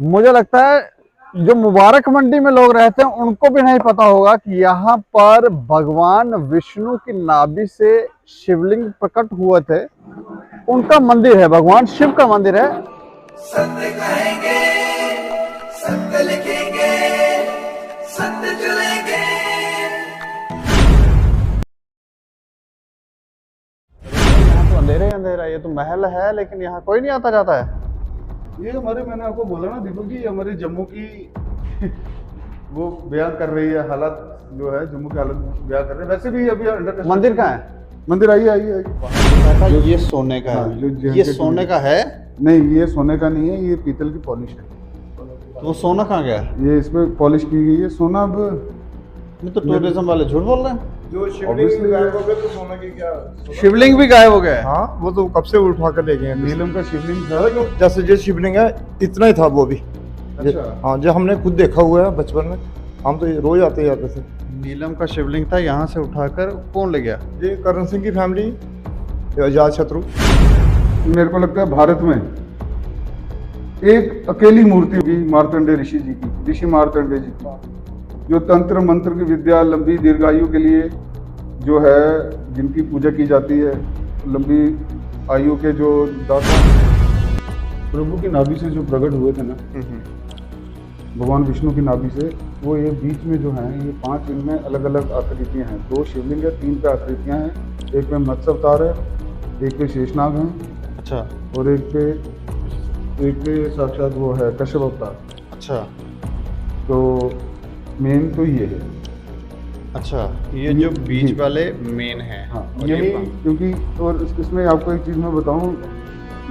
मुझे लगता है जो मुबारक मंडी में लोग रहते हैं उनको भी नहीं पता होगा कि यहाँ पर भगवान विष्णु की नाभि से शिवलिंग प्रकट हुए थे। उनका मंदिर है, भगवान शिव का मंदिर है। सत्य कहेंगे, सत्य लिखेंगे, सत्य चलेंगे। यहाँ तो अंधेरा ही अंधेरा, ये तो महल है लेकिन यहाँ कोई नहीं आता जाता है। ये मैंने आपको बोला ना, देखो कि हमारे जम्मू की वो बयान कर रही है, हालात जो है जम्मू की हालत बयान कर रहे हैं। वैसे भी अभी अंडर मंदिर कहाँ है? मंदिर आइए। ये सोने का हाँ, है। ये सोने का है? नहीं, ये सोने का नहीं है, ये पीतल की पॉलिश है। तो वो सोना कहाँ गया? ये इसमें पॉलिश की गई है। सोना अब नहीं तो टूरिज्म वाले झूठ बोल रहे हैं। जो शिवलिंग गायब हो गए तो सोने की क्या? शिवलिंग भी गायब हो गया है। हाँ, वो तो कब से उठा कर ले गए हैं। नीलम का शिवलिंग था। जैसे जो शिवलिंग है इतना ही था वो भी। अच्छा। हाँ, जो हमने खुद देखा हुआ है बचपन में, हम तो रोज आते जाते थे। नीलम का शिवलिंग था, यहाँ से उठाकर कौन ले गया? ये करण सिंह की फैमिली, अजात शत्रु। मेरे को लगता है भारत में एक अकेली मूर्ति होगी मार्तंडे ऋषि जी की, ऋषि मार्तंडे जी की, जो तंत्र मंत्र की विद्या, लंबी दीर्घायु के लिए जो है, जिनकी पूजा की जाती है, लंबी आयु के जो दाता प्रभु की नाभि से जो प्रकट हुए थे ना, भगवान विष्णु की नाभि से, वो ये बीच में जो है, ये 5 इनमें अलग अलग आकृतियां हैं। 2 शिवलिंग है, 3 पे आकृतियां हैं। एक में मत्स्य अवतार है, एक पे शेषनाग है, अच्छा और एक पे साक्षात वो है कश्यप अवतार। अच्छा तो मेन तो ये है। अच्छा, ये जो बीच जी। वाले मेन है। हाँ, और यही ये क्योंकि, और इसमें आपको एक चीज़ मैं बताऊं,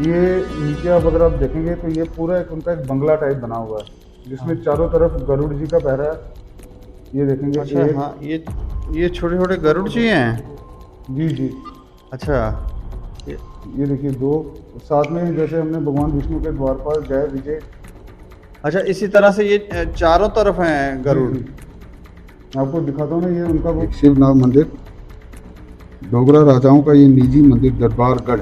ये नीचे आप अगर आप देखेंगे तो ये पूरा एक उनका एक बंगला टाइप बना हुआ है, जिसमें चारों तरफ गरुड़ जी का पहरा है। ये देखेंगे। अच्छा एक, हाँ, ये छोटे छोटे गरुड़ जी हैं। जी जी, अच्छा ये देखिए 2 साथ में, जैसे हमने भगवान विष्णु के द्वारपाल जय विजय। अच्छा, इसी तरह से ये चारों तरफ हैं गरुड़। मैं आपको दिखाता हूँ ना, ये उनका वो शिवनाथ मंदिर, डोगरा राजाओं का ये निजी मंदिर दरबारगढ़,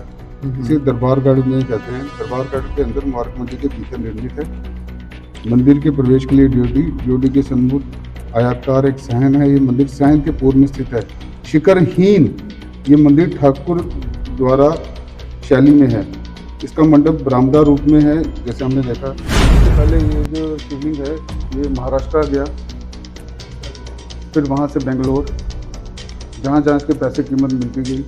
इसे दरबारगढ़ में कहते हैं। दरबारगढ़ के अंदर मुबारक मंदिर के भीतर निर्मित है। मंदिर के प्रवेश के लिए ड्योडी के सन्मुख आयताकार एक सहन है। ये मंदिर सहन के पूर्व में स्थित है, शिखरहीन। ये मंदिर ठाकुर द्वारा शैली में है। इसका मंडप बरामदा रूप में है, जैसे हमने देखा। इससे पहले ये जो शिवलिंग है, ये महाराष्ट्र गया, फिर वहाँ से बेंगलोर, जहाँ जहाँ इसके पैसे कीमत मिलती गई,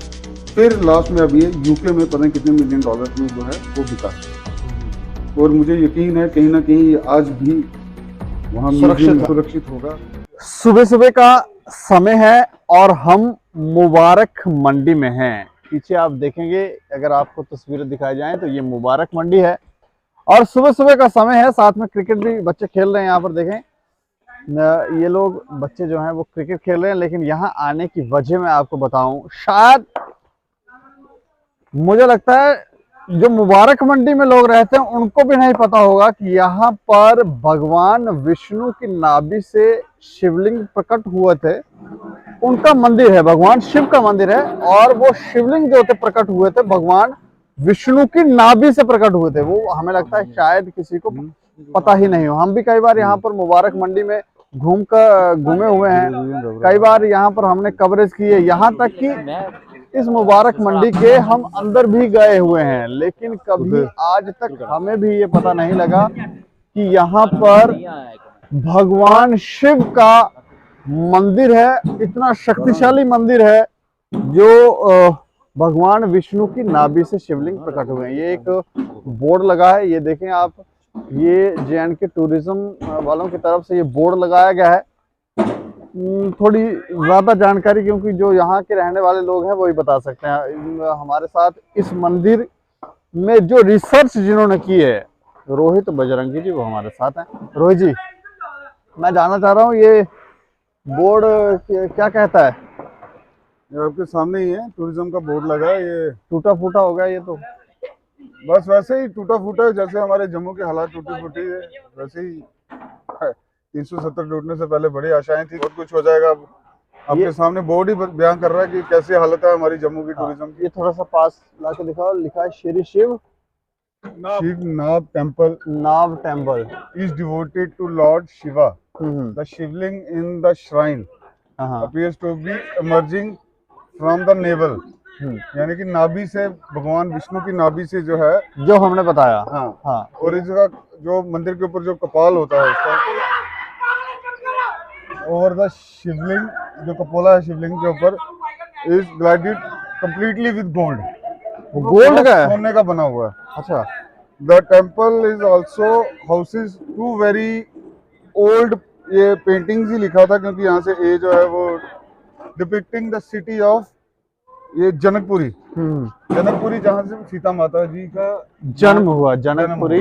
फिर लास्ट में अभी यूके में पता नहीं कितने मिलियन डॉलर में जो है वो बिका। और मुझे यकीन है कहीं ना कहीं आज भी वहाँ सुरक्षित होगा। सुबह सुबह का समय है और हम मुबारक मंडी में हैं। पीछे आप देखेंगे, अगर आपको तस्वीरें दिखाई जाएं तो ये मुबारक मंडी है और सुबह सुबह का समय है। साथ में क्रिकेट भी बच्चे खेल रहे हैं। यहाँ पर देखें, ये लोग बच्चे जो हैं वो क्रिकेट खेल रहे हैं। लेकिन यहाँ आने की वजह मैं आपको बताऊं, शायद मुझे लगता है जो मुबारक मंडी में लोग रहते हैं उनको भी नहीं पता होगा कि यहाँ पर भगवान विष्णु की नाभि से शिवलिंग प्रकट हुए थे। उनका मंदिर है, भगवान शिव का मंदिर है। और वो शिवलिंग जो थे प्रकट हुए थे भगवान विष्णु की नाभि से प्रकट हुए थे। वो हमें लगता है शायद किसी को पता ही नहीं हो। हम भी कई बार यहाँ पर मुबारक मंडी में घूमे हुए हैं। कई बार यहाँ पर हमने कवरेज की है। यहाँ तक कि इस मुबारक मंडी के हम अंदर भी गए हुए हैं, लेकिन कभी आज तक हमें भी ये पता नहीं लगा कि यहाँ पर भगवान शिव का मंदिर है। इतना शक्तिशाली मंदिर है जो भगवान विष्णु की नाभि से शिवलिंग प्रकट हुए हैं। ये एक बोर्ड लगा है, ये देखें आप, ये जे&के टूरिज्म वालों की तरफ से ये बोर्ड लगाया गया है। थोड़ी ज़्यादा जानकारी क्योंकि जो यहाँ के रहने वाले लोग हैं वही बता सकते हैं। हमारे साथ इस मंदिर में जो रिसर्च जिन्होंने की है, रोहित बजरंगी जी, वो हमारे साथ हैं। रोहित जी, मैं जानना चाह रहा हूँ ये बोर्ड क्या कहता है? ये आपके सामने ही है, टूरिज्म का बोर्ड लगा है। ये टूटा फूटा हो गया ये तो? बस वैसे ही टूटा फूटा है, जैसे हमारे जम्मू के हालात टूटी फूटी है वैसे ही है। 370 टूटने से पहले बड़ी आशाएं थी बहुत कुछ हो जाएगा। आपके सामने बोर्ड ही बयान कर रहा है कि कैसी हालत है हमारी जम्मू की टूरिज्म की। ये थोड़ा सा पास लाके दिखाओ, लिखा है श्री शिव Shivnath temple नाव temple. is devoted to Lord Shiva. Hmm. The shivling in the shrine हाँ। appears to be emerging from the navel. यानी कि नाभि से, भगवान विष्णु की नाभि से जो है, जो हमने बताया। हाँ हाँ। और इसका जो मंदिर के ऊपर जो कपाल होता है उसका, ओवर द शिवलिंग, जो कपोला है शिवलिंग के ऊपर, is glided completely with gold. Gold का है? सोने का बना हुआ है। अच्छा। The temple is also houses two very old, ये पेंटिंग्स ही लिखा था क्योंकि यहाँ से ये जो है वो डिपिक्टिंग द सिटी ऑफ ये जनकपुरी, जनकपुरी जहाँ से सीता माता जी का जन्म हुआ। जनकपुरी,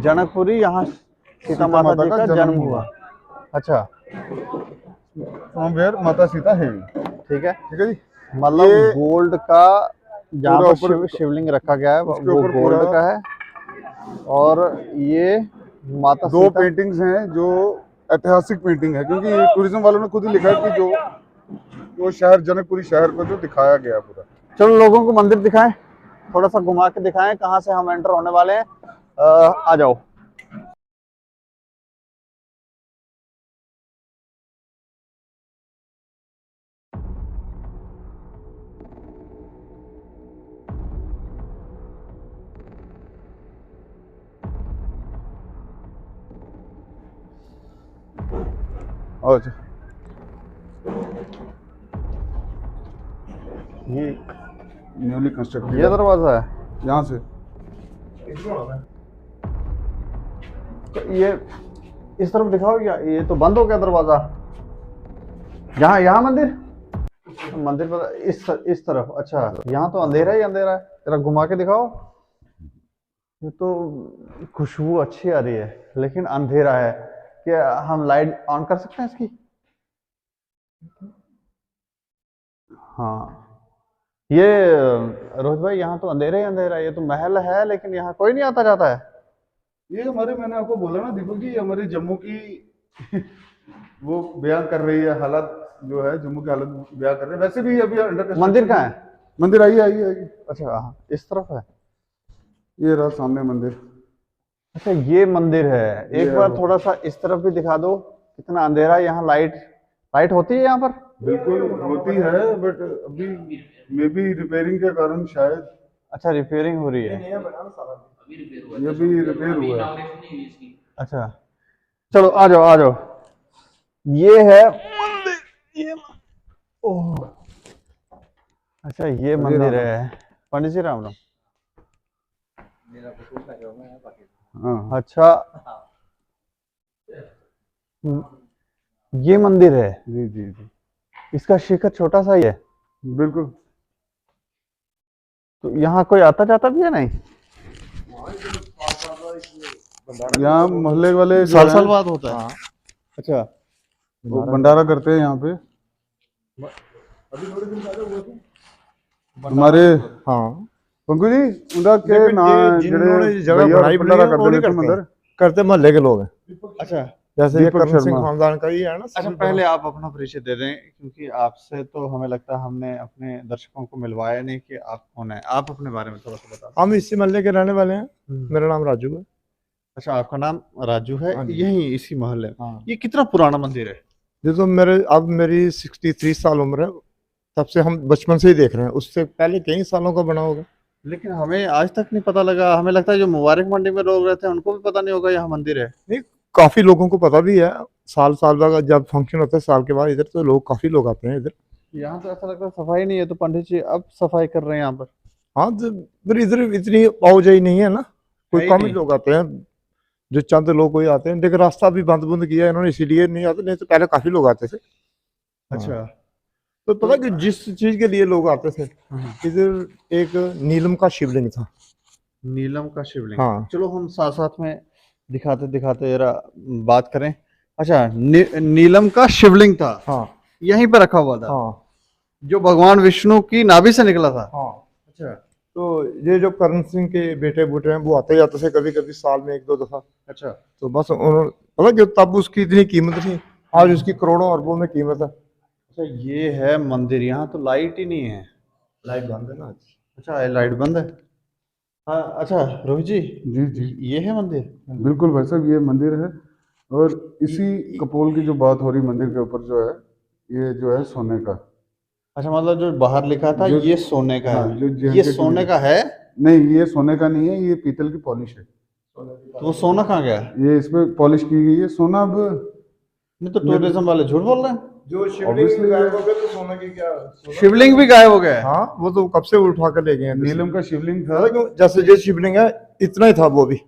जनकपुरी यहाँ सीता माता जी का जन्म हुआ। अच्छा। फ्रॉम वेयर माता सीता है। ठीक है। ठीक है जी। मतलब ये गोल्ड का जहाँ पूरा पर ऊपर शिवलिंग रखा गया है वो उसके ऊपर गोल्ड पूरा का है। और ये माता दो सीता। पेंटिंग्स हैं जो ऐतिहासिक पेंटिंग है, क्योंकि टूरिज्म वालों ने खुद ही लिखा है कि जो शहर जनकपुरी शहर को जो दिखाया गया है पूरा। चलो लोगों को मंदिर दिखाएं, थोड़ा सा घुमा के दिखाएं कहाँ से हम एंटर होने वाले हैं। आ जाओ। अच्छा, ये न्यूली कंस्ट्रक्टेड ये दरवाजा है। यहाँ से तो ये इस तरफ दिखाओ, या ये तो बंद हो गया दरवाजा। यहाँ यहाँ मंदिर, मंदिर पर इस तरफ। अच्छा, यहाँ तो अंधेरा ही अंधेरा है। जरा घुमा के दिखाओ। ये तो खुशबू अच्छी आ रही है लेकिन अंधेरा है। क्या हम लाइट ऑन कर सकते हैं इसकी? हाँ। ये रोहित भाई, यहाँ तो अंधेरा ही अंधेरा है। ये तो महल है लेकिन यहाँ कोई नहीं आता जाता है। ये हमारे, मैंने आपको बोला ना दीपक जी, हमारे जम्मू की वो बयान कर रही है, हालत जो है जम्मू की हालत बयान कर रहे हैं। वैसे भी अभी अंडर मंदिर कहाँ है? मंदिर आइए आइए आइए। अच्छा हाँ, इस तरफ है। ये रहा सामने मंदिर। अच्छा, ये मंदिर है। एक बार थोड़ा सा इस तरफ भी दिखा दो। कितना अंधेरा है यहाँ। लाइट होती है यहाँ पर? बिल्कुल होती है, बट अभी मे बी रिपेयरिंग के कारण शायद। अच्छा, रिपेयरिंग हो रही है। ये भी रिपेयर हुआ है। अच्छा, चलो आ जाओ आ जाओ। ये है मंदिर। ये ओह, अच्छा ये मंदिर है। पंडित जी राम राम। हाँ अच्छा, ये मंदिर है। जी जी जी, इसका शिखर छोटा सा ही है। बिल्कुल। तो यहाँ कोई आता जाता भी है? नहीं, यहाँ मोहल्ले वाले जो साल हैं, साल बाद होता है। अच्छा, वो भंडारा करते हैं यहाँ पे हमारे। हाँ पंकु जी उनका के लेकिन ना ये जिन्होंने जगह बनाई भंडारा बनाई है, वो नहीं करते करते मंदिर। हैं। करते मोहल्ले के लोग हैं। अच्छा। जैसे ये दीपक करण सिंह शर्मा। खानदान का ही है ना। अच्छा, पहले आप अपना परिचय दे दें, क्योंकि आपसे तो हमें लगता है हमने अपने दर्शकों को मिलवाया नहीं कि आप कौन है। आप अपने बारे में थोड़ा सा बता दें। हम इसी मोहल्ले के रहने वाले हैं। मेरा नाम राजू है। अच्छा, आपका नाम राजू है। हाँ जी। यही इसी मोहल्ले में। हाँ। ये कितना पुराना मंदिर है? ये तो मेरी 63 साल उम्र है। तब से हम बचपन से ही देख रहे हैं। उससे पहले कई सालों का बना होगा। लेकिन हमें आज तक नहीं पता लगा। हमें लगता है जो मुबारक मंडी में लोग रहते हैं उनको भी पता नहीं होगा यहाँ मंदिर है। नहीं, काफी लोगों को पता भी है। साल बाद जब फंक्शन होता है साल के बाद इधर, तो लोग काफी लोग आते हैं इधर। यहाँ तो ऐसा लगता है सफाई नहीं है, तो पंडित जी अब सफाई कर रहे हैं यहाँ पर। हाँ, तो फिर इधर इतनी आवाजाही नहीं है ना। है कोई ही कम ही नहीं। लोग आते हैं। जो चंद लोग कोई आते हैं। लेकिन रास्ता भी बंद किया है इन्होंने, इसीलिए नहीं आते। नहीं तो पहले काफी लोग आते थे। अच्छा। तो पता कि जिस चीज के लिए लोग आते थे, इधर एक नीलम का शिवलिंग था। नीलम का शिवलिंग। हाँ। चलो हम साथ साथ में दिखाते दिखाते जरा बात करें। अच्छा, नीलम का शिवलिंग था। हाँ यहीं पे रखा हुआ था। हाँ जो भगवान विष्णु की नाभि से निकला था। हाँ। अच्छा। तो ये जो करण सिंह के बेटे बूटे हैं, वो आते जाते थे कभी कभी साल में 1-2 दफा। अच्छा। तो बस उन्होंने पता कि तब उसकी इतनी कीमत थी, आज उसकी करोड़ों अरबों में कीमत है। अच्छा, ये है मंदिर। यहाँ तो लाइट ही नहीं है। लाइट बंद है ना आज। अच्छा, लाइट बंद है। हाँ, अच्छा रोहित जी, जी जी ये है मंदिर? बिल्कुल भाई साहब, ये मंदिर है। और इसी कपोल की जो बात हो रही मंदिर के ऊपर जो है, ये जो है सोने का, अच्छा, मतलब जो बाहर लिखा था जो ये सोने का हाँ है, जो ये JNK सोने का टूरिज्म, है? नहीं ये सोने का नहीं है, ये पीतल की पॉलिश है। तो वो सोना कहाँ गया? ये इसमें पॉलिश की गई है, सोना अब नहीं तो टूरिज्म वाले झूठ बोल रहे हैं। जो शिवलिंग Obviously गायब हो गए तो सोने की क्या, शिवलिंग भी गायब हो गया है? हाँ वो तो कब से उठा कर ले गए हैं। नीलम का शिवलिंग था। पता क्यों? जैसे ये शिवलिंग है इतना ही था वो भी।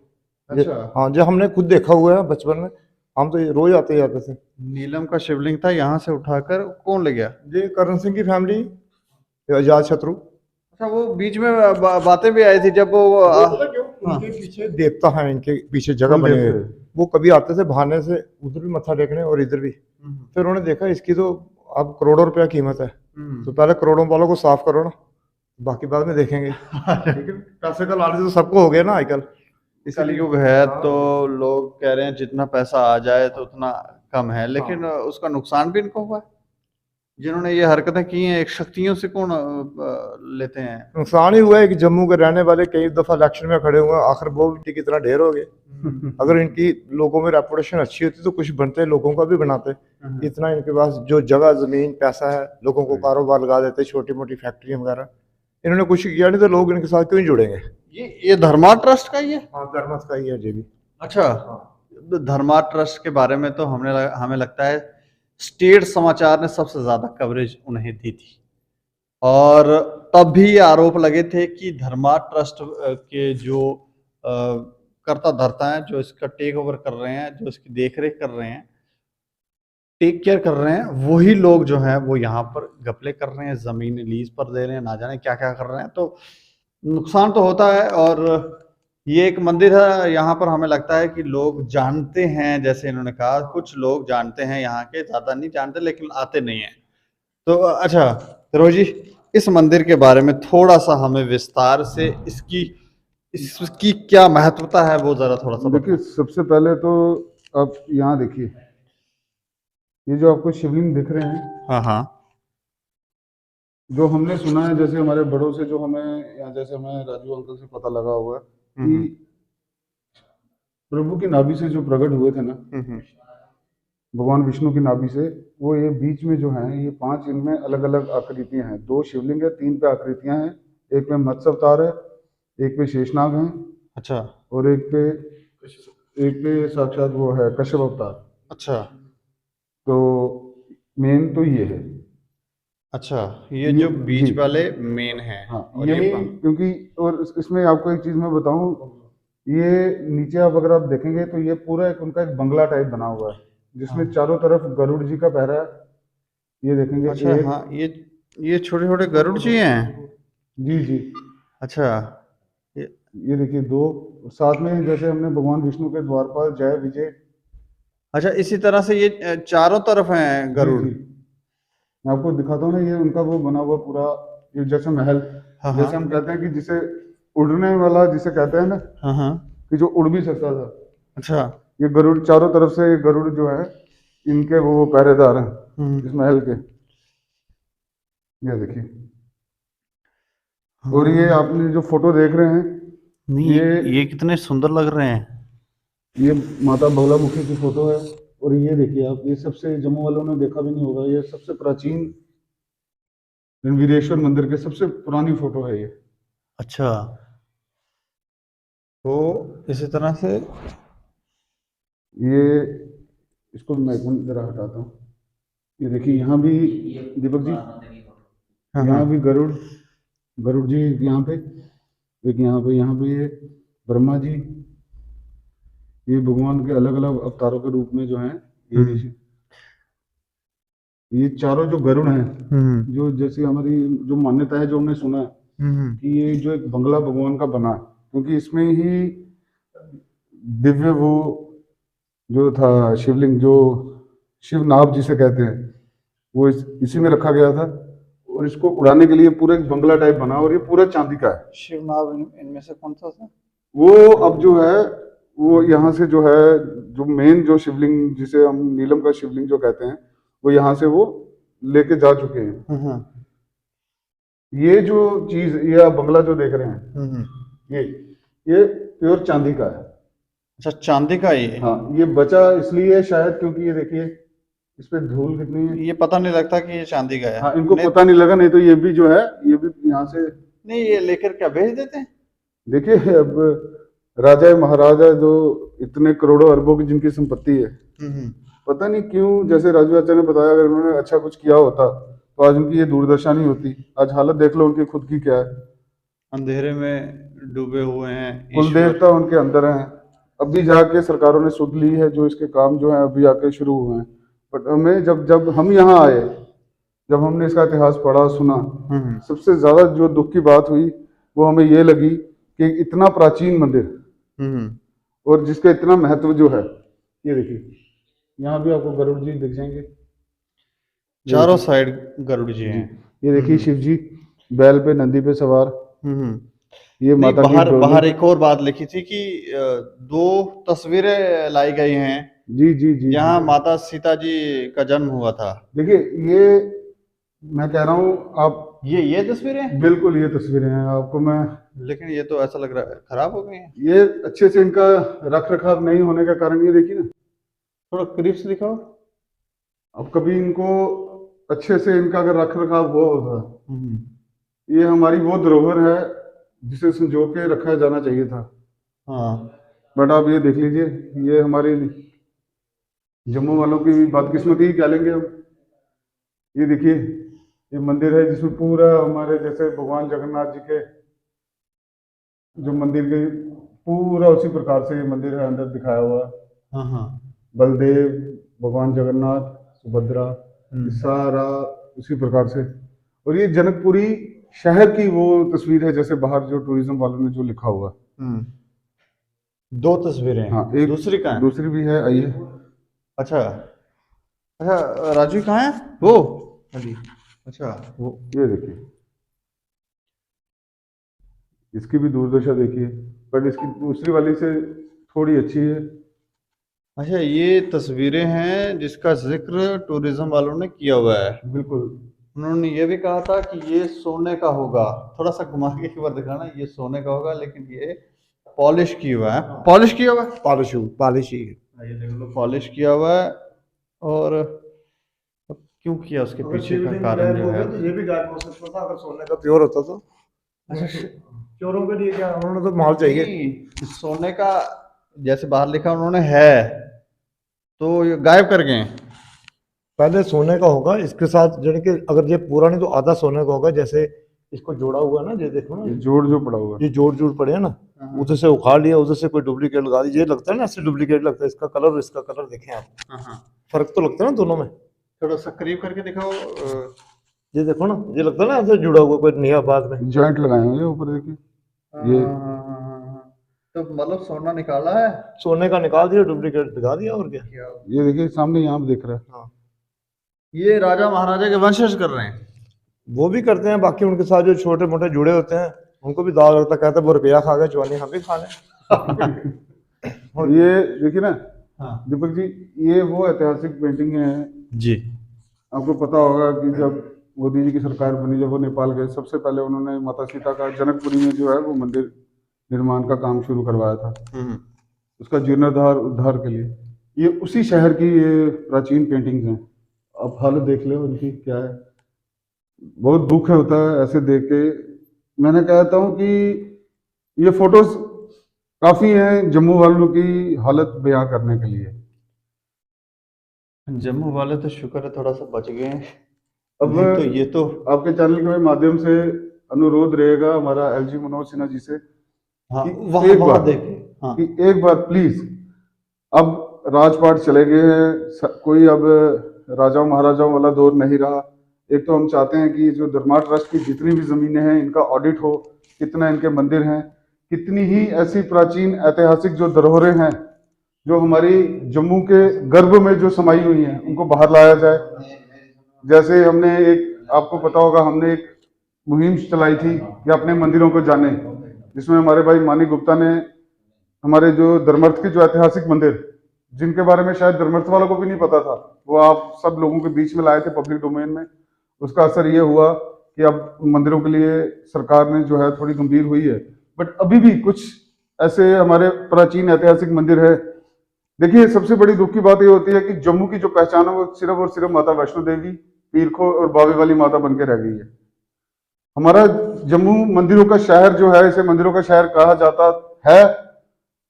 अच्छा। हाँ जो हमने खुद देखा हुआ है बचपन में, हम तो रोज आते जाते थे। नीलम का शिवलिंग था, यहाँ से उठाकर कौन ले गया? ये करण सिंह की फैमिली, आजाद शत्रु। अच्छा, वो बीच में बातें भी आई थी जब वो वो पता क्यों? हाँ। उनके पीछे देवता है, इनके पीछे जगह कुल बनी हुई है। देवते। वो कभी आते थे बहाने से, उधर भी मत्था टेकने और इधर भी। फिर उन्होंने देखा इसकी तो अब करोड़ों रुपया कीमत है, तो पहले करोड़ों वालों को साफ करो ना, बाकी बाद में देखेंगे। लेकिन पैसे का लालच तो सबको हो गया ना आजकल। कलयुग है तो लोग कह रहे हैं जितना पैसा आ जाए तो उतना कम है, लेकिन उसका नुकसान भी इनको हुआ है। जिन्होंने ये हरकतें की हैं, एक शक्तियों से कौन लेते हैं? नुकसान ही हुआ है कि जम्मू के रहने वाले कई दफा इलेक्शन में खड़े हुए हैं, आखिर वो भी कितना ढेर हो गए। अगर इनकी लोगों में रेपुटेशन अच्छी होती तो कुछ बनते, लोगों का भी बनाते। इतना इनके पास जो जगह जमीन पैसा है, लोगों को कारोबार लगा देते, छोटी मोटी फैक्ट्रियां वगैरह। इन्होंने कुछ किया नहीं तो लोग इनके साथ क्यों नहीं जुड़ेंगे। ये धर्मा ट्रस्ट का ही है? हाँ धर्मस का ही है ये भी। अच्छा, धर्मा ट्रस्ट के बारे में तो हमें लगता है स्टेट समाचार ने सबसे ज्यादा कवरेज उन्हें दी थी, और तब भी ये आरोप लगे थे कि धर्मा ट्रस्ट के जो कर्ता धर्ता हैं, जो इसका टेक ओवर कर रहे हैं, जो इसकी देखरेख कर रहे हैं, टेक केयर कर रहे हैं, वही लोग जो हैं वो यहाँ पर घपले कर रहे हैं, जमीन लीज पर दे रहे हैं, ना जाने क्या क्या कर रहे हैं। तो नुकसान तो होता है। और ये एक मंदिर है, यहाँ पर हमें लगता है कि लोग जानते हैं, जैसे इन्होंने कहा कुछ लोग जानते हैं, यहाँ के ज्यादा नहीं जानते लेकिन आते नहीं हैं। तो अच्छा रोजी, इस मंदिर के बारे में थोड़ा सा हमें विस्तार से इसकी क्या महत्वता है वो जरा थोड़ा सा देखिए सबसे पहले तो आप यहाँ देखिए, ये जो आपको शिवलिंग दिख रहे हैं, हाँ हाँ, जो हमने सुना है जैसे हमारे बड़ों से, जो हमें या जैसे हमें राजू अंकल से पता लगा हुआ है कि प्रभु की नाभि से जो प्रकट हुए थे ना, भगवान विष्णु की नाभि से, वो ये बीच में जो है ये 5 इनमें अलग अलग आकृतियां हैं। 2 शिवलिंग है, 3 पे आकृतियां हैं। एक में मत्स्य अवतार है, एक पे शेषनाग है, अच्छा और एक पे साक्षात वो है कश्यप अवतार। अच्छा तो मेन तो ये है। अच्छा, ये जो बीच जी। वाले मेन है। हाँ और यही, ये क्योंकि और इसमें आपको एक चीज मैं बताऊं, ये नीचे आप अगर आप देखेंगे तो ये पूरा एक उनका एक बंगला टाइप बना हुआ है, जिसमें चारों तरफ गरुड़ जी का पहरा है। ये देखेंगे अच्छा एक, हाँ, ये छोटे छोटे गरुड़ जी हैं। जी जी, अच्छा, ये देखिए 2, साथ में जैसे हमने भगवान विष्णु के द्वारपाल जय विजय। अच्छा इसी तरह से ये चारों तरफ हैं गरुड़। जी, जी। मैं आपको दिखाता हूँ ना, ये उनका वो बना हुआ पूरा, ये जैसे महल, हाँ, जैसे हम कहते हैं कि जिसे उड़ने वाला जिसे कहते हैं ना, हाँ हाँ, कि जो उड़ भी सकता था। अच्छा ये गरुड़ चारों तरफ से, ये गरुड़ जो है इनके वो पहरेदार हैं इस महल के। ये देखिए, और ये आपने जो फोटो देख रहे हैं, नहीं ये कितने सुंदर लग रहे हैं। ये माता बगलामुखी की फोटो है। और ये देखिए आप, ये सबसे जम्मू वालों ने देखा भी नहीं होगा, ये सबसे प्राचीन रणवीरेश्वर मंदिर के सबसे पुरानी फोटो है ये। अच्छा, तो इसी तरह से ये इसको मैं एक मिनट जरा हटाता हूँ। ये देखिए यहाँ भी दीपक जी, हाँ यहाँ भी गरुड़ जी यहाँ पे, एक यहाँ पे ये ब्रह्मा जी, ये भगवान के अलग अलग अवतारों के रूप में जो हैं ये चारों जो गरुड़ हैं, जो जैसी हमारी जो मान्यता है, जो हमने सुना है कि ये जो एक बंगला भगवान का बना है, क्योंकि इसमें ही दिव्य वो जो था शिवलिंग, जो शिव नाभ जिसे कहते हैं, वो इसी में रखा गया था। और इसको उड़ाने के लिए पूरा एक बंगला टाइप बना, और ये पूरा चांदी का है। शिवनाभ इनमें से कौन सा था? वो अब जो है वो यहाँ से जो है, जो मेन जो शिवलिंग जिसे हम नीलम का शिवलिंग जो कहते हैं, वो यहाँ से वो लेके जा चुके हैं। ये जो चीज, ये आप बंगला जो देख रहे हैं, ये प्योर चांदी का है। अच्छा, चांदी का ये? हाँ, ये बचा इसलिए शायद क्योंकि ये देखिए इस पे धूल कितनी है। ये पता नहीं लगता कि ये चांदी का है। हाँ, इनको नहीं, पता नहीं लगा, नहीं तो ये भी जो है ये भी यहाँ से नहीं, ये लेकर क्या भेज देते हैं? देखिए। अब राजा महाराजा जो इतने करोड़ों अरबों की जिनकी संपत्ति है, पता नहीं क्यों, जैसे राजू चाचा ने बताया, अगर उन्होंने अच्छा कुछ किया होता तो आज उनकी ये दुर्दशा नहीं होती। आज हालत देख लो उनकी खुद की क्या है। अंधेरे में डूबे हुए हैं। कुल ईश्वर। देवता उनके अंदर हैं। अभी जाके सरकारों ने सुध ली है, जो इसके काम जो है अभी आके शुरू हुए हैं। बट हमें जब जब हम यहाँ आए, जब हमने इसका इतिहास पढ़ा सुना, सबसे ज्यादा जो दुख की बात हुई वो हमें ये लगी कि इतना प्राचीन मंदिर और जिसका इतना महत्व जो है। ये देखिए, यहाँ भी आपको गरुड़ जी दिख जाएंगे, चारों साइड गरुड़ जी हैं। ये देखिए शिव जी बैल पे नंदी पे सवार। ये नहीं, माता की बाहर डोली। बाहर एक और बात लिखी थी कि 2 तस्वीरें लाई गई हैं जी जी जी जहाँ जी। माता सीता जी का जन्म हुआ था। देखिए ये मैं कह रहा हूँ, आप ये तस्वीरें? बिल्कुल ये तस्वीरें हैं आपको मैं, लेकिन ये तो ऐसा लग रहा है खराब हो गई हैं। ये अच्छे से इनका रख रखाव नहीं होने का कारण ये देखिए ना। थोड़ा करीब से दिखाओ। अब कभी इनको अच्छे से इनका अगर रख रखाव हुआ होता, ये हमारी वो धरोहर है जिसे संजो के रखा जाना चाहिए था। हाँ, बट आप ये देख लीजिए, ये हमारे जम्मू वालों की बदकिस्मती क्या लेंगे हम। ये देखिए, ये मंदिर है जिसमें पूरा हमारे जैसे भगवान जगन्नाथ जी के जो मंदिर के पूरा उसी प्रकार से ये मंदिर है अंदर दिखाया हुआ। हाँ, बलदेव, भगवान जगन्नाथ, सुभद्रा, ये सारा उसी प्रकार से। और ये जनकपुरी शहर की वो तस्वीर है, जैसे बाहर जो टूरिज्म वालों ने जो लिखा हुआ। 2 तस्वीरें। हाँ, एक दूसरी कहाँ है? दूसरी भी है, आइए। अच्छा अच्छा, राजू कहाँ है वो? अच्छा, वो ये देखिए, इसकी भी दुर्दशा देखिए, बट इसकी दूसरी वाली से थोड़ी अच्छी है। अच्छा, ये तस्वीरें हैं जिसका जिक्र टूरिज्म वालों ने किया हुआ है। बिल्कुल। उन्होंने ये भी कहा था कि ये सोने का होगा। थोड़ा सा घुमा के एक बार दिखाना, ये सोने का होगा लेकिन ये पॉलिश किया हुआ है। पॉलिश किया हुआ है, पॉलिश ही ये देख लो, पॉलिश किया हुआ है। और अब क्यों किया उसके पीछे का कारण जो है। ये भी गायब हो सकता था अगर सोने का प्योर होता तो। चोरों के लिए क्या, उन्होंने तो माल चाहिए। नहीं, सोने का जैसे बाहर लिखा उन्होंने है, तो ये गायब कर गए। पहले सोने का होगा, इसके साथ यानी कि अगर ये पूरा नहीं तो आधा सोने का होगा। जैसे इसको जोड़ा हुआ है ना, ये देखो ना, ये जोड़ जो पड़ा हुआ है, ये जोड़ पड़े हैं ना, उधर से उखाड़ लिया, उधर से कोई डुप्लीकेट लगा दी। ये लगता है ना, ऐसे डुप्लीकेट लगता है। इसका कलर देखें आप, फर्क तो लगता है ना दोनों में। थोड़ा सा करीब करके दिखाओ। ये देखो ना, ये लगता है ना ऐसे जुड़ा हुआ कोई नया बाद में। जॉइंट लगाए हुए हैं ऊपर देखिए। ये तो मतलब सोना निकाला है, सोने का निकाल दिया, डुप्लीकेट दिखा दिया, और क्या। ये देखिए सामने यहाँ पे दिख रहा है। हाँ, ये राजा महाराजा के वंशज कर रहे हैं। वो भी करते हैं। बाकी उनके साथ जो छोटे मोटे जुड़े होते हैं उनको भी दाव लगता, कहते हैं वो रुपया खा गए, चवानी हम भी खा लें। और ये देखिए ना हाँ दीपक जी, ये वो ऐतिहासिक पेंटिंग है जी। आपको पता होगा कि जब मोदी जी की सरकार बनी, जब वो नेपाल गए, सबसे पहले उन्होंने माता सीता का जनकपुरी में जो है वो मंदिर निर्माण का काम शुरू करवाया था, उसका जीर्णोद्धार उद्धार के लिए। ये उसी शहर की ये प्राचीन पेंटिंग्स हैं। आप हालत देख लो उनकी क्या है। बहुत दुख होता है ऐसे देख के। मैंने कहता हूँ कि ये फोटोज काफी हैं जम्मू वालों की हालत बयां करने के लिए। जम्मू वाले तो शुक्र है थोड़ा सा बच गए हैं। अब नहीं तो ये तो आपके चैनल के माध्यम से अनुरोध रहेगा हमारा एलजी मनोज सिन्हा जी से हाँ, कि वहाँ एक वहाँ बार देखे। हाँ कि एक बार प्लीज, अब राजपाट चले गए हैं, कोई अब राजाओं महाराजाओं वाला दौर नहीं रहा। एक तो हम चाहते हैं कि जो धर्मार्थ ट्रस्ट की जितनी भी जमीनें हैं इनका ऑडिट हो, कितना इनके मंदिर हैं, कितनी ही ऐसी प्राचीन ऐतिहासिक जो धरोहरें हैं जो हमारी जम्मू के गर्भ में जो समाई हुई हैं उनको बाहर लाया जाए। जैसे हमने एक, आपको पता होगा, हमने एक मुहिम चलाई थी कि अपने मंदिरों को जाने, जिसमें हमारे भाई मानिक गुप्ता ने हमारे जो धर्मार्थ के जो ऐतिहासिक मंदिर, जिनके बारे में शायद धर्मार्थ वालों को भी नहीं पता था, वो आप सब लोगों के बीच में लाए थे पब्लिक डोमेन में। उसका असर ये हुआ कि अब मंदिरों के लिए सरकार ने जो है थोड़ी गंभीर हुई है। बट अभी भी कुछ ऐसे हमारे प्राचीन ऐतिहासिक मंदिर है। देखिए, सबसे बड़ी दुख की बात ये होती है कि जम्मू की जो पहचान है वो सिर्फ और सिर्फ माता वैष्णो देवी, पीर खो और बावे वाली माता बन के रह गई है। हमारा जम्मू मंदिरों का शहर जो है, इसे मंदिरों का शहर कहा जाता है।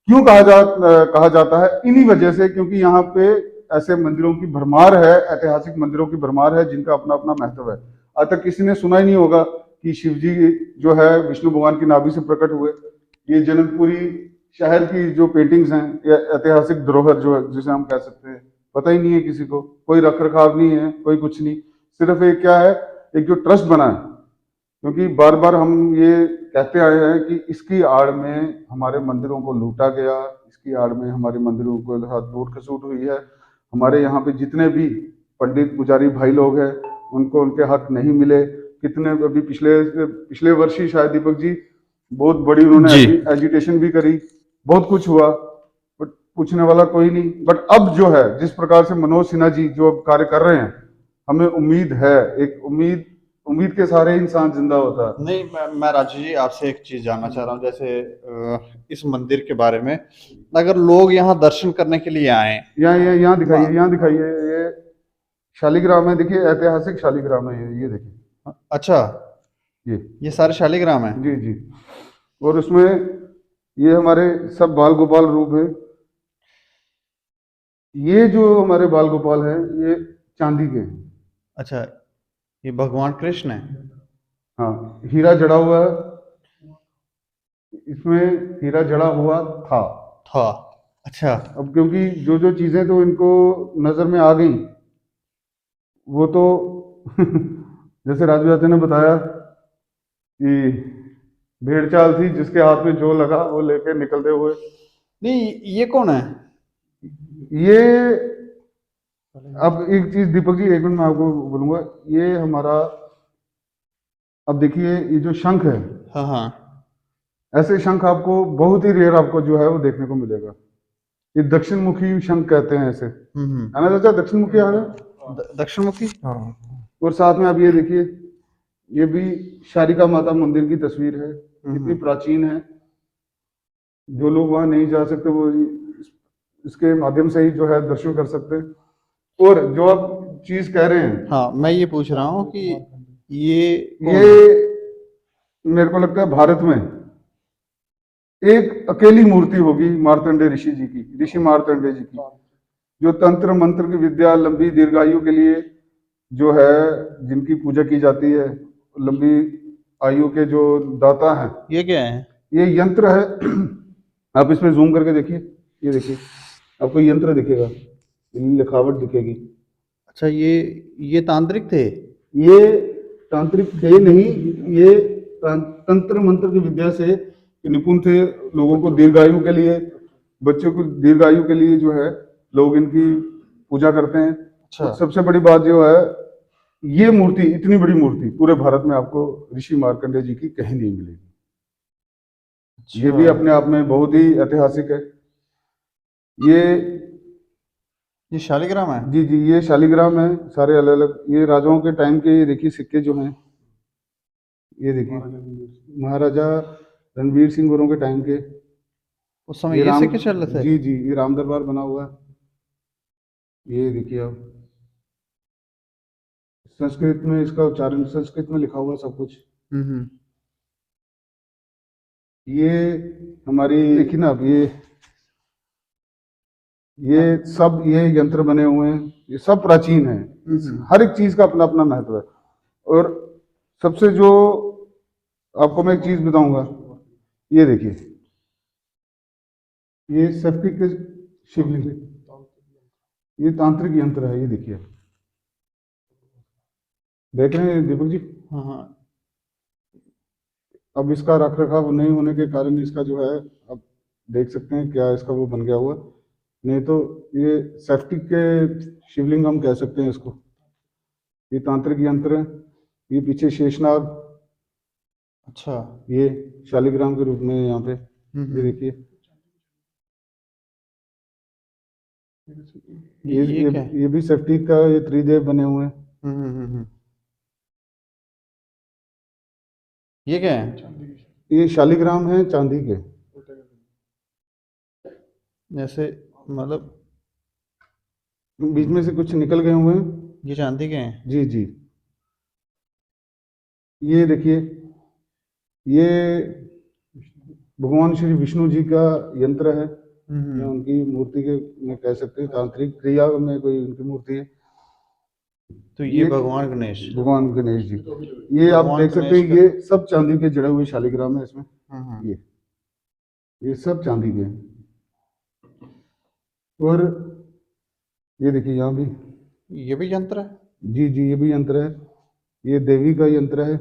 क्यों कहा जाता है? इन्हीं वजह से, क्योंकि यहाँ पे ऐसे मंदिरों की भरमार है, ऐतिहासिक मंदिरों की भरमार है जिनका अपना अपना महत्व है। आज तक किसी ने सुना ही नहीं होगा कि शिव जी जो है विष्णु भगवान की नाभि से प्रकट हुए। ये जनकपुरी शहर की जो पेंटिंग्स हैं, या ऐतिहासिक धरोहर जो है, जिसे हम कह सकते हैं, पता ही नहीं है किसी को। कोई रख रखाव नहीं है, कोई कुछ नहीं। सिर्फ एक क्या है, एक जो ट्रस्ट बना है, क्योंकि बार बार हम ये कहते आए हैं कि इसकी आड़ में हमारे मंदिरों को लूटा गया, इसकी आड़ में हमारे मंदिरों को साथ लूट खसूट हुई है। हमारे यहाँ पे जितने भी पंडित पुजारी भाई लोग हैं, उनको उनके हक नहीं मिले। कितने अभी पिछले वर्ष ही शायद दीपक जी बहुत बड़ी उन्होंने एजिटेशन भी करी, बहुत कुछ हुआ, बट पूछने वाला कोई नहीं। बट अब जो है, जिस प्रकार से मनोज सिन्हा जी जो अब कार्य कर रहे हैं, हमें उम्मीद है, एक उम्मीद के सारे इंसान जिंदा होता है। नहीं, मैं राजू जी आपसे एक चीज जानना चाह रहा हूँ। जैसे इस मंदिर के बारे में, अगर लोग यहाँ दर्शन करने के लिए आए, यहाँ दिखाइए, ये शालिग्राम है। देखिए, ऐतिहासिक शालिग्राम है ये देखिए। अच्छा, ये सारे शालिग्राम है? जी जी। और उसमें ये हमारे सब बाल गोपाल रूप है। ये जो हमारे बाल गोपाल है, ये चांदी के हैं। अच्छा, ये भगवान कृष्ण है? हाँ, हीरा जड़ा हुआ है इसमें, हीरा जड़ा हुआ था। अच्छा। अब क्योंकि जो जो चीजें तो इनको नजर में आ गई, वो तो जैसे राजू चाचा ने बताया कि भेड़ चाल थी, जिसके हाथ में जो लगा वो लेके निकलते हुए। नहीं, ये कौन है? ये अब एक चीज दीपक जी, एक मिनट मैं आपको बोलूंगा। ये हमारा, अब देखिए, ये जो शंख है, हाँ हाँ, ऐसे शंख आपको बहुत ही रेयर आपको जो है वो देखने को मिलेगा। ये दक्षिण मुखी शंख कहते हैं ऐसे, है ना चाचा? दक्षिण मुखी आ रहा, दक्षिण मुखी। हाँ। और साथ में आप ये देखिए, ये भी शारिका माता मंदिर की तस्वीर है, इतनी प्राचीन है। जो लोग वहां नहीं जा सकते वो इसके माध्यम से ही जो है दर्शन कर सकते हैं। और जो आप चीज कह रहे हैं, हाँ, मैं ये पूछ रहा हूँ कि ये मेरे को लगता है भारत में एक अकेली मूर्ति होगी मार्तंडे ऋषि जी की, ऋषि मार्तंडे जी की, जो तंत्र मंत्र की विद्या, लंबी दीर्घायु के लिए जो है, जिनकी पूजा की जाती है, लंबी आयु के जो दाता हैं। ये क्या है? ये यंत्र है। आप इस पे जूम करके देखिए, ये देखिए, आपको यंत्र दिखेगा, लिखावट दिखेगी। अच्छा, ये तांत्रिक थे? ये तांत्रिक थे नहीं, ये तंत्र मंत्र की विद्या से निपुण थे। लोगों को दीर्घायु के लिए, बच्चों को दीर्घायु के लिए जो है लोग इनकी पूजा करते हैं। अच्छा। सबसे बड़ी बात जो है, ये मूर्ति, इतनी बड़ी मूर्ति पूरे भारत में आपको ऋषि मार्कंडेय जी की कहीं नहीं मिलेगी। ये भी अपने आप में बहुत ही ऐतिहासिक है। ये शालिग्राम है? जी जी, ये शालिग्राम है, सारे अलग अलग। ये राजाओं के टाइम के, ये देखिए सिक्के जो हैं, ये देखिए महाराजा रणवीर सिंह गोरों के टाइम के। उस समय ये सिक्के चल रहे थे? जी जी, ये राम दरबार बना हुआ है। ये देखिए आप, संस्कृत में इसका उच्चारण, संस्कृत में लिखा हुआ सब कुछ। ये हमारी देखिए ना, अब ये सब ये यंत्र बने हुए हैं, ये सब प्राचीन है। हर एक चीज का अपना अपना महत्व है। और सबसे जो आपको मैं एक चीज बताऊंगा, ये देखिए, ये सेप्टिक शिवलिंग, ये तांत्रिक यंत्र है। ये देखिए, देख रहे हैं दीपक जी? हाँ हाँ। अब इसका रख रखाव नहीं होने के कारण इसका जो है, अब देख सकते हैं क्या इसका वो बन गया हुआ। नहीं तो ये सेप्टिक के शिवलिंग हम कह सकते हैं इसको। ये तांत्रिक यंत्र है। ये पीछे शेषनाग, अच्छा, ये शालिग्राम के रूप में यहाँ पे, ये देखिए, ये भी सेप्टिक का, ये त्रिदेव बने हुए हैं। ये क्या है? ये शालिग्राम है चांदी के। जैसे मतलब बीच में से कुछ निकल गए हुए हैं। ये चांदी के हैं। जी जी। ये देखिए, ये भगवान श्री विष्णु जी का यंत्र है, या उनकी मूर्ति के में कह सकते हैं, तांत्रिक क्रिया में कोई उनकी मूर्ति है। तो ये भगवान गणेश। भगवान गणेश जी, ये आप भगवान देख सकते गणेश हैं, ये सब चांदी के जड़े हुए शालिग्राम है इसमें। ये सब चांदी के हैं। और ये देखिए यहाँ भी, ये भी यंत्र है। जी जी, ये भी यंत्र है, ये देवी का यंत्र है।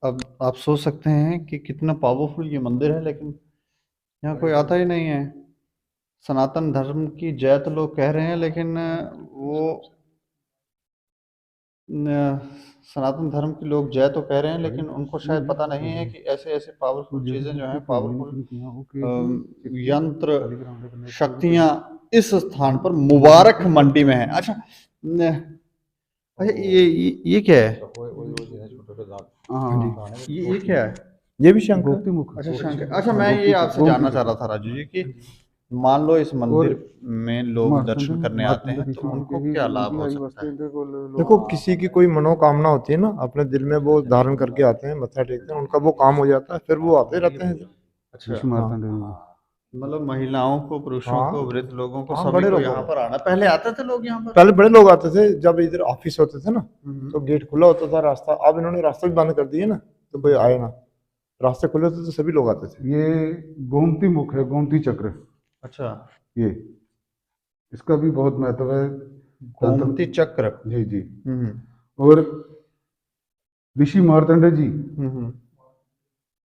अब आप सोच सकते हैं कि कितना पावरफुल ये मंदिर है, लेकिन यहाँ कोई आता ही नहीं है। सनातन धर्म की जय तो लोग कह रहे हैं, लेकिन वो सनातन धर्म के लोग जय तो कह रहे हैं, लेकिन उनको शायद पता नहीं है कि ऐसे ऐसे पावरफुल चीजें जो हैं, पावरफुल यंत्र शक्तियां इस स्थान पर मुबारक मंडी में है। अच्छा, अच्छा ये क्या है? हाँ, ये क्या है? ये भी शंख है। गोप्ती मुख। अच्छा शंख। अच्छा, मैं ये आपसे जानना चाह रहा था राजू जी कि मान लो इस मंदिर में लोग दर्शन करने आते हैं, तो उनको क्या लाभ हो सकता है? देखो, किसी की कोई मनोकामना होती है ना, अपने दिल में वो धारण करके आते हैं, मत्था टेकते हैं, उनका वो काम हो जाता है, फिर वो आते रहते हैं। अच्छा, मतलब महिलाओं को, पुरुषों हाँ। को, वृद्ध लोगों को, हाँ, सभी बड़े को लोगों यहाँ को। पर आना। पहले आते थे लोग यहाँ पर? पहले बड़े लोग आते थे, जब इधर ऑफिस होते थे ना, तो गेट खुला होता था रास्ता। अब इन्होंने रास्ता भी बंद कर दिए ना, तो कोई आए ना। रास्ते खुले होते तो सभी लोग आते थे। ये गोमती मुख है, गोमती चक्र। अच्छा, ये इसका भी बहुत महत्व है। गोमती चक्र। जी जी। और ऋषि मार्तंड जी,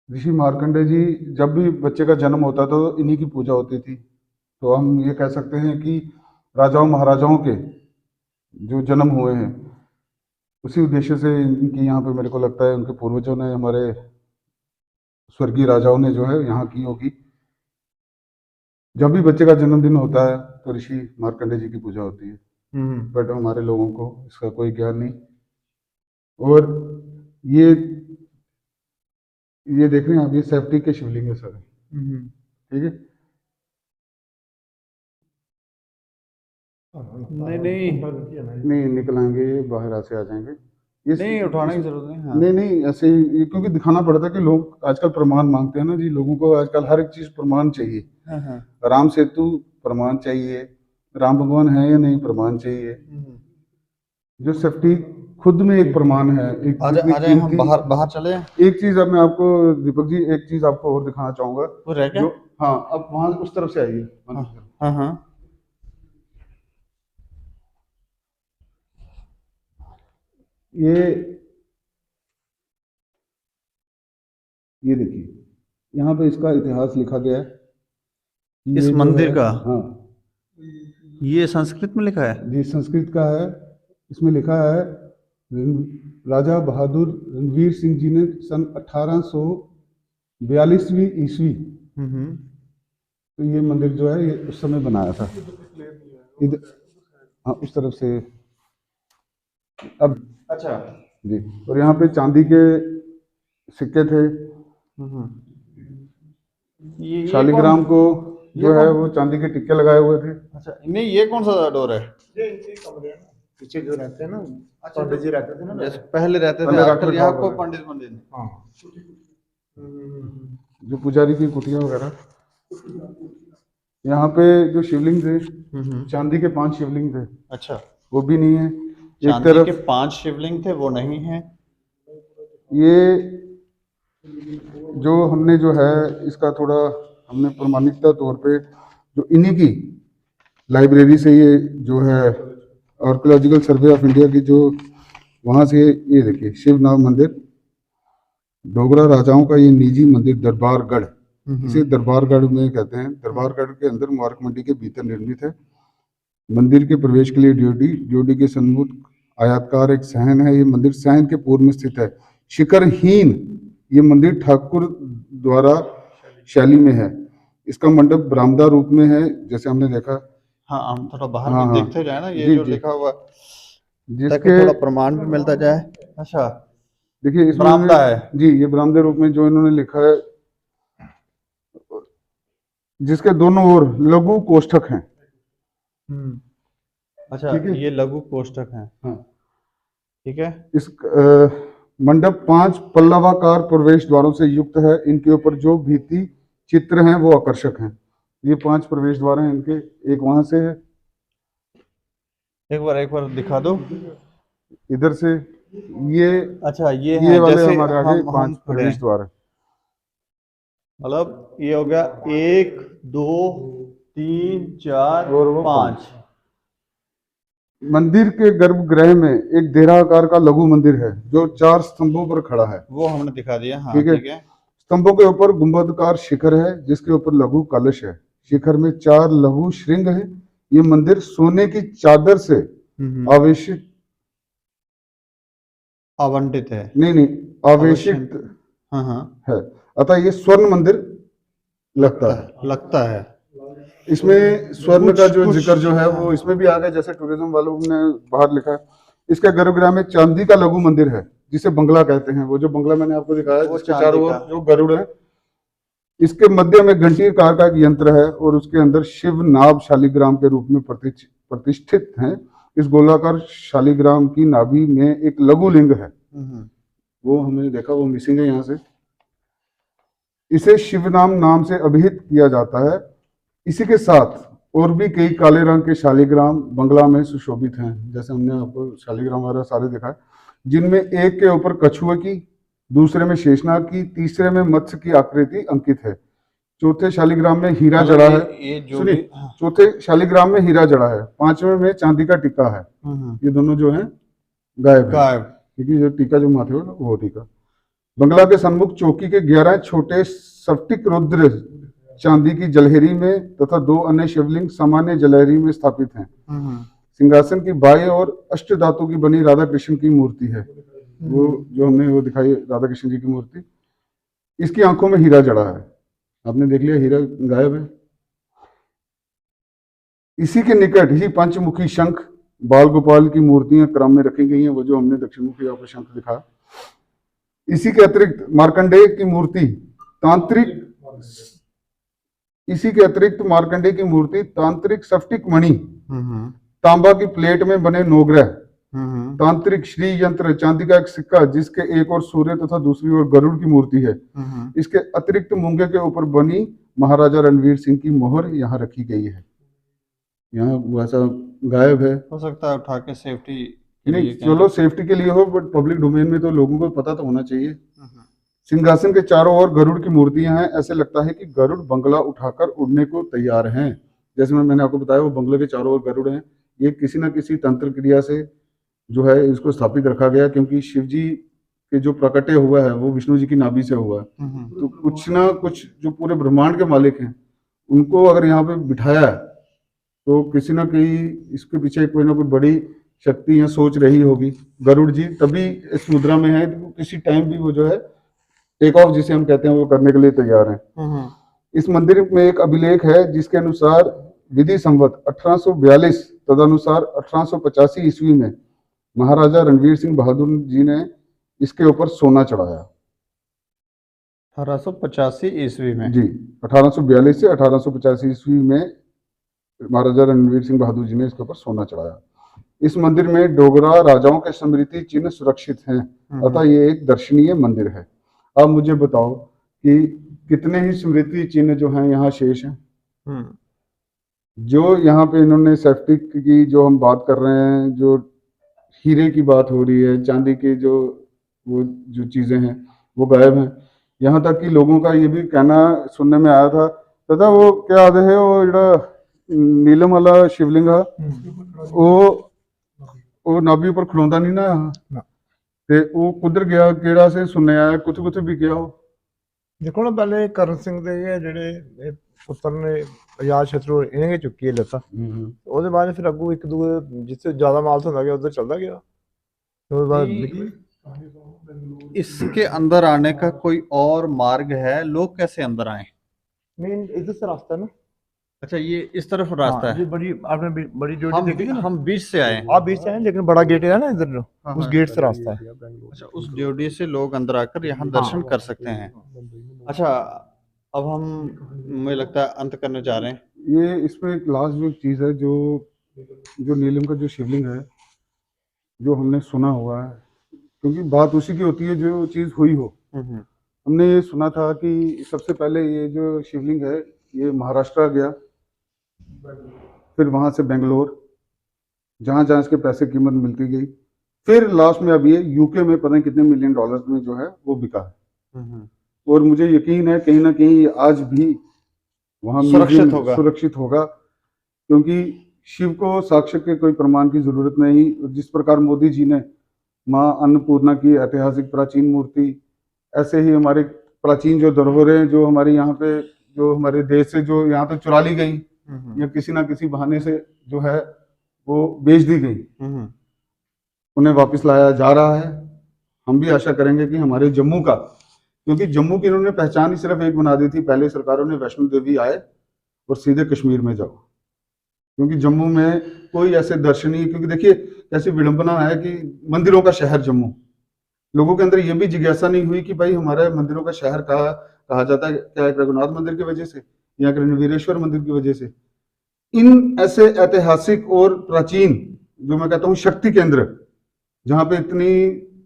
ऋषि मार्कंडे जी, जब भी बच्चे का जन्म होता था तो इन्हीं की पूजा होती थी। तो हम ये कह सकते हैं कि राजाओं महाराजाओं के जो जन्म हुए हैं, उसी उद्देश्य से इनकी यहाँ पे, मेरे को लगता है उनके पूर्वजों ने, हमारे स्वर्गीय राजाओं ने जो है यहाँ की होगी। जब भी बच्चे का जन्मदिन होता है तो ऋषि मार्कंडे जी की पूजा होती है। बट हमारे लोगों को इसका कोई ज्ञान नहीं। और ये देख रहे हैं आप, ये सेफ्टी के शिवलिंग है सर। ठीक है। नहीं निकलेंगे, ये बाहर से आ जाएंगे। ये नहीं, उठाने की जरूरत नहीं। हाँ। नहीं ऐसे ही, क्योंकि दिखाना पड़ता है कि लोग आजकल प्रमाण मांगते हैं ना जी। लोगों को आजकल हर एक चीज प्रमाण चाहिए। राम सेतु प्रमाण चाहिए, राम भगवान है या नहीं प्रमाण चाहिए। जो सेफ्टी खुद में एक प्रमाण है। एक आजा हम बाहर चले। एक चीज अब मैं आपको, दीपक जी, एक चीज आपको और दिखाना चाहूंगा। वो रह गया? हाँ, अब वहां उस तरफ से आइए। हाँ। ये देखिए, यहाँ पे इसका इतिहास लिखा गया है। इस मंदिर का? हाँ। ये संस्कृत में लिखा है? जी, संस्कृत का है। इसमें लिखा है, राजा बहादुर रणवीर सिंह जी ने सन 1842वीं ईस्वी तो ये मंदिर जो है, ये उस समय बनाया था। इधर, हाँ, उस तरफ से। अब अच्छा जी, और यहाँ पे चांदी के सिक्के थे। ये शालिग्राम को जो है वो चांदी के टिक्के लगाए हुए थे। अच्छा, नहीं, ये कौन सा डोर है? ये इनके कमरे हैं ना, पीछे जो रहते हैं ना, पंडित जी रहते थे ना, जैसे पहले रहते थे, पहले आजकल यहाँ रखा को हुआ है। पंडित मंदिर। हाँ। जो पुजारी की कुटिया वगैरह। यहाँ पे जो शिवलिंग थे, चांदी के 5 शिवलिंग थे। अच्छा, वो भी नहीं है। एक चांदी तरफ के 5 शिवलिंग थे, वो नहीं है। ये जो हमने जो है, इसका थोड़ा हमने प्रमाणिकता तौर पे, जो इन्हीं की लाइब्रेरी से, ये जो है आर्कियोलॉजिकल सर्वे ऑफ इंडिया की, जो वहाँ से, ये देखिए, शिवनाथ मंदिर, डोगरा राजाओं का ये निजी मंदिर दरबारगढ़, इसे दरबारगढ़ में कहते हैं। दरबारगढ़ के अंदर मुबारक मंडी के भीतर निर्मित है। मंदिर के प्रवेश के लिए ड्योडी के सन्मुख आयताकार एक सहन है। ये मंदिर सहन के पूर्व में स्थित है। शिखरहीन ये मंदिर ठाकुर द्वारा शैली में है। इसका मंडप बरामदा रूप में है, जैसे हमने देखा। हाँ, हम थोड़ा बाहर हाँ, भी हाँ। देखते जाए ना, ये जी, जो जी। लिखा हुआ, ताकि जिसके थोड़ा प्रमाण भी मिलता जाए। अच्छा, देखिए, इसमें बरामदा है। जी, ये बरामदे रूप में जो इन्होंने लिखा है, जिसके दोनों ओर लघु कोष्ठक हैं। अच्छा, ठीक है। ये लघु कोष्ठक हैं। हाँ। ठीक है। इस मंडप 5 पल्लवाकार प्रवेश द्वारों से युक्त है। इनके ऊपर जो भित्ति चित्र हैं वो आकर्षक हैं। ये 5 प्रवेश द्वार हैं इनके। एक वहां से है, एक बार दिखा दो। इधर से ये अच्छा, ये ये है वाले जैसे हमारे आगे हम 5 खड़े प्रवेश हैं। द्वार है। मतलब ये हो गया 1 2 3 4 और वो 5। मंदिर के गर्भगृह में एक देहाकार का लघु मंदिर है जो 4 स्तंभों पर खड़ा है। वो हमने दिखा दिया। हाँ, ठीक है। ठीक है। स्तंभों के ऊपर गुंबदकार शिखर है जिसके ऊपर लघु कलश है। शिखर में 4 लघु श्रृंग है। ये मंदिर सोने की चादर से आवेशित आवंटित है। नहीं आवेशित हाँ हाँ, है, अतः ये स्वर्ण मंदिर लगता है। लगता है। इसमें स्वर्ण का जो कुछ- जिक्र जो है वो इसमें भी आ गया, जैसे टूरिज्म वालों ने बाहर लिखा है। इसके गर्भगृह में चांदी का लघु मंदिर है जिसे बंगला कहते हैं। वो जो बंगला मैंने आपको दिखाया वो जिसके चांदी चारों ओर का। जो गरुड़ है, इसके मध्य में घंटी आकार का एक यंत्र है और उसके अंदर शिव नाभ शालिग्राम के रूप में प्रतिष्ठित हैं। इस गोलाकार शालिग्राम की नाभि में एक लघु लिंग है, वो हमने देखा, वो मिसिंग है यहाँ से। इसे शिवनाम नाम से अभिहित किया जाता है। इसी के साथ और भी कई काले रंग के शालिग्राम बंगला में सुशोभित हैं, जैसे हमने आपको शालिग्राम वगैरह सारे दिखाए, जिनमें एक के ऊपर कछुए की, दूसरे में शेषनाग की, तीसरे में मत्स्य की आकृति अंकित है। चौथे शालिग्राम में हीरा जड़ा है। ये जो सुनिए, भी- चौथे शालिग्राम में हीरा जड़ा है। 5वें में चांदी का टीका है। ये दोनों जो है गायब है, गायब। क्योंकि जो टीका जो माथे पर वो टीका। बंगला के सम्मुख चौकी के 11 छोटे स्फटिक रुद्र चांदी की जलहरी में तथा 2 अन्य शिवलिंग सामान्य जलहरी में स्थापित हैं। सिंहासन की बाएं और अष्ट धातु की बनी राधा कृष्ण की मूर्ति है। वो जो हमने वो दिखाई राधा कृष्ण जी की मूर्ति, इसकी आंखों में हीरा जड़ा है। आपने देख लिया, हीरा गायब है। इसी के निकट ही पंचमुखी शंख बाल गोपाल की मूर्तियां क्रम में रखी गई हैं। वो जो हमने दक्षिण मुखी आपको शंख दिखा। इसी के अतिरिक्त मार्कंडेय की मूर्ति तांत्रिक स्फटिक मणि, तांबा की प्लेट में बने नौग्रह, तांत्रिक श्री यंत्र, चांदी का एक सिक्का जिसके एक ओर सूर्य तथा दूसरी ओर गरुड़ की मूर्ति है। इसके अतिरिक्त मूंगे के ऊपर बनी महाराजा रणवीर सिंह की मोहर यहाँ रखी गई है। यहाँ वैसा गायब है। हो सकता है उठा के सेफ्टी के नहीं, लिए चलो सेफ्टी के लिए हो, बट पब्लिक डोमेन में तो लोगों को पता तो होना चाहिए। सिंहासन के चारों ओर गरुड़ की मूर्तियां हैं। ऐसे लगता है कि गरुड़ बंगला उठाकर उड़ने को तैयार हैं। जैसे मैंने आपको बताया, वो बंगले के चारों ओर गरुड़ हैं। ये किसी न किसी तंत्र क्रिया से जो है इसको स्थापित रखा गया, क्योंकि शिव जी के जो प्रकटे हुआ है वो विष्णु जी की नाभि से हुआ है। तो कुछ ना कुछ जो पूरे ब्रह्मांड के मालिक हैं उनको अगर यहाँ पे बिठाया है तो किसी ना कहीं इसके पीछे कोई ना कोई बड़ी शक्ति या सोच रही होगी। गरुड़ जी तभी इस मुद्रा में है, तो किसी टाइम भी वो जो है टेक ऑफ जिसे हम कहते हैं वो करने के लिए तैयार हैं। इस मंदिर में एक अभिलेख है जिसके अनुसार विधि संवत 1842 तदनुसार 1885 ईस्वी में महाराजा रणवीर सिंह बहादुर जी ने इसके ऊपर सोना चढ़ाया। 1885 ईस्वी में। जी, 1842 से 1885 ईस्वी में महाराजा रणवीर सिंह बहादुर जी ने इसके ऊपर सोना चढ़ाया। इस मंदिर में डोगरा राजाओं के स्मृति चिन्ह सुरक्षित हैं, अतः ये एक दर्शनीय मंदिर है। अब मुझे बताओ कि कितने ही स्मृति चिन्ह जो हैं यहाँ शेष हैं। जो यहाँ पे इन्होंने सेफ्टिक की जो हम बात कर रहे हैं, जो हीरे की बात हो रही है, चांदी के जो वो जो चीजें हैं वो गायब हैं। यहाँ तक कि लोगों का ये भी कहना सुनने में आया था, तथा वो क्या आदे है वो जड़ा नीलम वाला शिवलिंग है वो नाभि पर खड़ोंदा नहीं ना, ते वो कुधर गया केड़ा से सुनने आया, कुछ भी गया हो। देखो ना, पहले करण सिंह दे जेडे पुत्र ने आजाद शत्रु इन्हें चुकी है लता, ਉਹਦੇ बाद फिर अगू एक दूए जिससे ज्यादा माल होता गया उधर चलता गया। तो बाद इसके अंदर आने का कोई और मार्ग है? लोग कैसे अंदर आए? मेन इधर से रास्ता है ना। अच्छा, ये इस तरफ रास्ता हाँ, है। ये बड़ी आपने बड़ी ड्यूटी देखी ना। हम बीच से आए। आप बीच से आए, लेकिन बड़ा गेट है ना इधर, उस गेट से रास्ता है। अच्छा, उस ड्यूटी से लोग अंदर आकर यहाँ दर्शन कर सकते हैं। अच्छा, अब हम, मुझे लगता है, अंत करने जा रहे हैं। ये इसमें एक लास्ट जो चीज़ है, जो जो नीलम का जो शिवलिंग है, जो हमने सुना हुआ है, क्योंकि बात उसी की होती है जो चीज़ हुई हो। हमने ये सुना था कि सबसे पहले ये जो शिवलिंग है, ये महाराष्ट्र गया, फिर वहाँ से बेंगलोर, जहाँ जहाँ इसके पैसे कीमत मिलती गई, फिर लास्ट में अब ये यूके में पता नहीं कितने मिलियन डॉलर्स में जो है वो बिका है। और मुझे यकीन है कहीं ना कहीं आज भी वहाँ सुरक्षित म्यूजियम होगा। सुरक्षित होगा, क्योंकि शिव को साक्ष्य के कोई प्रमाण की जरूरत नहीं। जिस प्रकार मोदी जी ने माँ अन्नपूर्णा की ऐतिहासिक प्राचीन मूर्ति, ऐसे ही हमारे प्राचीन जो धरोहरें हैं, जो हमारे यहाँ पे, जो हमारे देश से जो यहाँ पे चुरा ली गई या किसी ना किसी बहाने से जो है वो बेच दी गई, उन्हें वापस लाया जा रहा है। हम भी आशा करेंगे कि हमारे जम्मू का, क्योंकि जम्मू की इन्होंने पहचान ही सिर्फ एक बना दी थी पहले सरकारों ने, वैष्णो देवी आए और सीधे कश्मीर में जाओ, क्योंकि जम्मू में कोई ऐसे दर्शनीय, क्योंकि देखिए कैसी विडंबना है कि मंदिरों का शहर जम्मू, लोगों के अंदर ये भी जिज्ञासा नहीं हुई कि भाई हमारे मंदिरों का शहर कहा जाता है, क्या एक रघुनाथ मंदिर की वजह से या रणवीरेश्वर मंदिर की वजह से? इन ऐसे ऐतिहासिक और प्राचीन, जो मैं कहता हूँ शक्ति केंद्र, जहाँ पे इतनी,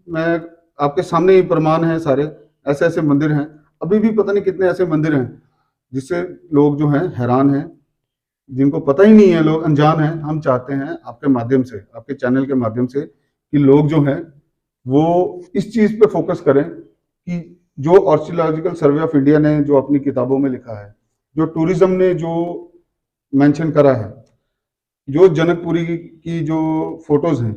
मैं आपके सामने ही प्रमाण है सारे, ऐसे ऐसे मंदिर हैं, अभी भी पता नहीं कितने ऐसे मंदिर हैं जिससे लोग जो हैं हैरान हैं, जिनको पता ही नहीं है, लोग अनजान हैं। हम चाहते हैं आपके माध्यम से, आपके चैनल के माध्यम से, कि लोग जो हैं वो इस चीज पे फोकस करें कि जो आर्कियोलॉजिकल सर्वे ऑफ इंडिया ने जो अपनी किताबों में लिखा है, जो टूरिज्म ने जो मेंशन करा है, जो जनकपुरी की जो फोटोज हैं,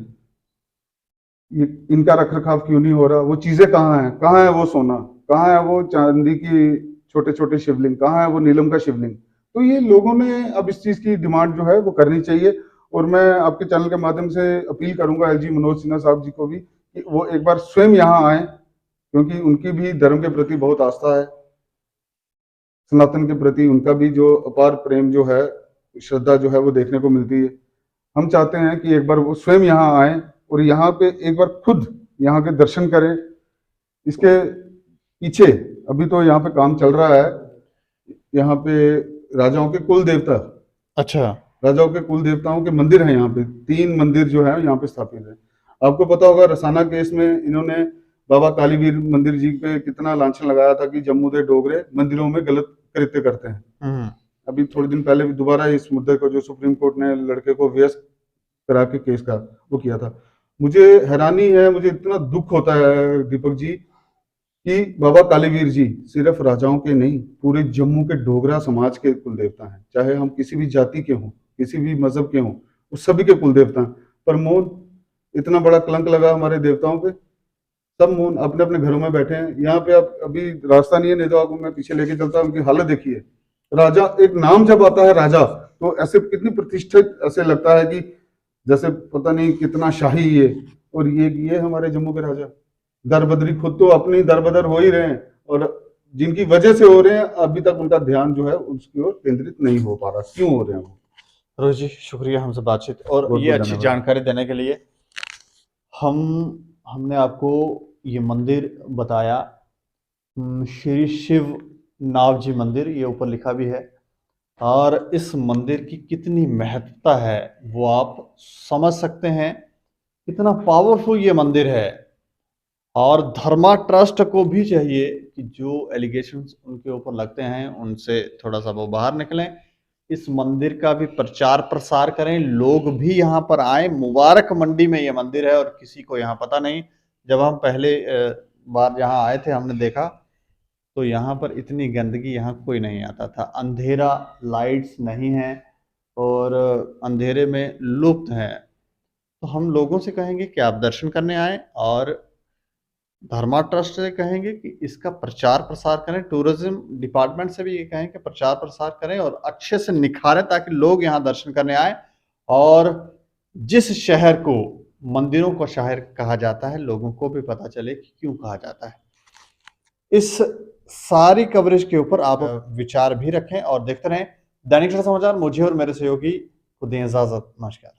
इनका रखरखाव क्यों नहीं हो रहा? वो चीजें कहाँ हैं? कहाँ है वो सोना? कहाँ है वो चांदी की छोटे छोटे शिवलिंग? कहाँ है वो नीलम का शिवलिंग? तो ये लोगों ने अब इस चीज की डिमांड जो है वो करनी चाहिए। और मैं आपके चैनल के माध्यम से अपील करूंगा एलजी मनोज सिन्हा साहब जी को भी कि वो एक बार स्वयं यहाँ आए, क्योंकि उनकी भी धर्म के प्रति बहुत आस्था है, सनातन के प्रति उनका भी जो अपार प्रेम जो है, श्रद्धा जो है वो देखने को मिलती है। हम चाहते हैं कि एक बार वो स्वयं यहाँ आए और यहाँ पे एक बार खुद यहाँ के दर्शन करें। इसके पीछे अभी तो यहाँ पे काम चल रहा है, यहाँ पे राजाओं के कुल देवता, अच्छा, राजाओं के कुल देवताओं के मंदिर हैं यहाँ पे, 3 मंदिर जो है यहाँ पे स्थापित है। आपको पता होगा रसाना केस में इन्होंने बाबा कालीवीर मंदिर जी पे कितना लांछन लगाया था कि जम्मू के डोगरे मंदिरों में गलत कृत्य करते हैं। अभी थोड़े दिन पहले भी दोबारा इस मुद्दे को, जो सुप्रीम कोर्ट ने लड़के को व्यस्त करा के केस का वो किया था। मुझे हैरानी है, मुझे इतना दुख होता है दीपक जी कि बाबा कालीवीर जी सिर्फ राजाओं के नहीं, पूरे जम्मू के डोगरा समाज के कुल देवता हैं। चाहे हम किसी भी जाति के हों, किसी भी मजहब के हों, उस सभी के कुल देवता हैं। पर मौन, इतना बड़ा कलंक लगा हमारे देवताओं पे, सब मौन, अपने अपने घरों में बैठे हैं। यहाँ पे आप अभी रास्ता नहीं है, नहीं तो आपको मैं पीछे लेके चलता हूँ, उनकी हालत देखिए। राजा, एक नाम जब आता है राजा, तो ऐसे कितनी प्रतिष्ठित, ऐसे लगता है कि जैसे पता नहीं कितना शाही ये, और ये हमारे जम्मू के राजा दरबदरी, खुद तो अपनी दरबदर हो ही रहे हैं, और जिनकी वजह से हो रहे हैं अभी तक उनका ध्यान जो है उसकी ओर केंद्रित नहीं हो पा रहा। क्यों हो रहे हैं वो? रोज जी, शुक्रिया हमसे बातचीत और बहुत ये बहुत अच्छी धन्यवाद। जानकारी देने के लिए। हमने आपको ये मंदिर बताया, श्री शिव नाव जी मंदिर, ये ऊपर लिखा भी है, और इस मंदिर की कितनी महत्वता है वो आप समझ सकते हैं, कितना पावरफुल ये मंदिर है। और धर्मा ट्रस्ट को भी चाहिए कि जो एलिगेशंस उनके ऊपर लगते हैं उनसे थोड़ा सा वो बाहर निकलें, इस मंदिर का भी प्रचार प्रसार करें, लोग भी यहाँ पर आए। मुबारक मंडी में ये मंदिर है और किसी को यहाँ पता नहीं। जब हम पहले बार यहाँ आए थे हमने देखा तो यहाँ पर इतनी गंदगी, यहाँ कोई नहीं आता था, अंधेरा, लाइट्स नहीं है और अंधेरे में लुप्त है। तो हम लोगों से कहेंगे कि आप दर्शन करने आए और धर्मा ट्रस्ट से कहेंगे कि इसका प्रचार प्रसार करें, टूरिज्म डिपार्टमेंट से भी ये कहें कि प्रचार प्रसार करें और अच्छे से निखारें ताकि लोग यहाँ दर्शन करने आए। और जिस शहर को मंदिरों का शहर कहा जाता है, लोगों को भी पता चले कि क्यों कहा जाता है। इस सारी कवरेज के ऊपर आप विचार भी रखें और देखते रहें दैनिक समाचार। मुझे और मेरे सहयोगी को दें इजाजत, नमस्कार।